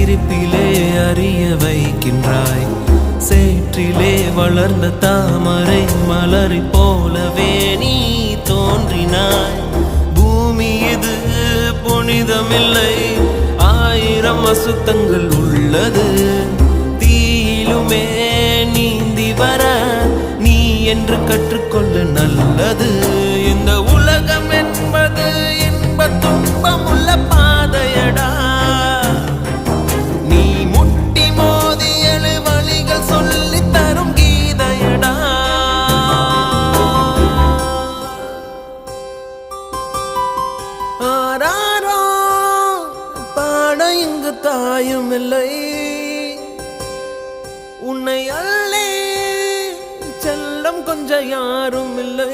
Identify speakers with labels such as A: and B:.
A: சிரிப்பிலே அறிய வைக்கின்றாய். சேற்றிலே வளர்ந்த தாமரை மலரை போலவே நீ தோன்றினாய். பூமி இது புனிதமில்லை, ஆயிரம் அசுத்தங்கள் உள்ளது. தீயிலுமே நீந்தி வர நீ என்று கற்றுக்கொள்ள நல்லது. இந்த உலகம் என்பது இன்ப துன்பமுள்ள பாதையடா. நீ முட்டி மோதியலு வழிகள் சொல்லி தரும் கீதையடா. ஆராரோ பாட இங்கு தாயும் இல்லை, உன்னை அல்லே செல்லம் கொஞ்சம் யாரும் இல்லை.